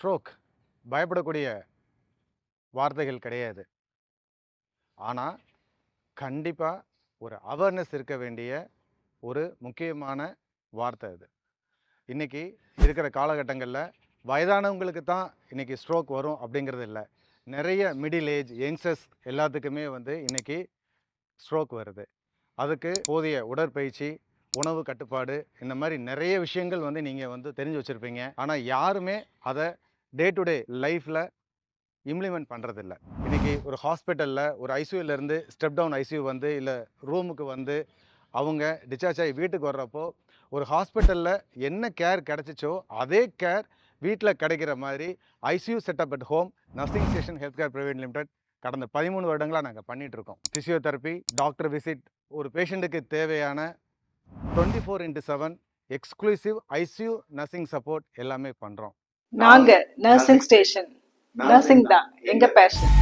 Stroke பயப்படக்கூடிய வார்த்தைகள் கிடையாது. ஆனால் கண்டிப்பாக ஒரு அவேர்னஸ் இருக்க வேண்டிய ஒரு முக்கியமான வார்த்தை அது. இன்றைக்கி இருக்கிற காலகட்டங்களில் வயதானவங்களுக்கு தான் இன்றைக்கி ஸ்ட்ரோக் வரும் அப்படிங்கிறது இல்லை. நிறைய மிடில் ஏஜ் யங்ஸ்டர்ஸ் எல்லாத்துக்குமே இன்றைக்கி ஸ்ட்ரோக் வருது. அதுக்கு போதிய உடற்பயிற்சி, உணவு கட்டுப்பாடு, இந்த மாதிரி நிறைய விஷயங்கள் நீங்கள் தெரிஞ்சு வச்சுருப்பீங்க. ஆனால் யாருமே அதை டே டு டே லைஃப்பில் இம்ப்ளிமெண்ட் பண்ணுறதில்ல. இன்றைக்கி ஒரு ஹாஸ்பிட்டலில் ஒரு ஐசியூலேருந்து ஸ்டெப் டவுன் ஐசியூ இல்லை ரூமுக்கு அவங்க டிஸ்சார்ஜ் ஆகி வீட்டுக்கு வர்றப்போ ஒரு ஹாஸ்பிட்டலில் என்ன கேர் கிடச்சிச்சோ அதே கேர் வீட்டில் கிடைக்கிற மாதிரி ICU setup at home nursing station health care private limited கடந்த 13 வருடங்களாக நாங்கள் பண்ணிகிட்ருக்கோம். ஃபிசியோதெரப்பி, டாக்டர் விசிட், ஒரு பேஷண்ட்டுக்கு தேவையான 24/7 எக்ஸ்க்ளூசிவ் ஐசியூ நர்சிங் சப்போர்ட் எல்லாமே பண்ணுறோம். நாங்கள் நர்சிங் ஸ்டேஷன், நர்சிங் தான் எங்கள் பேஷன்.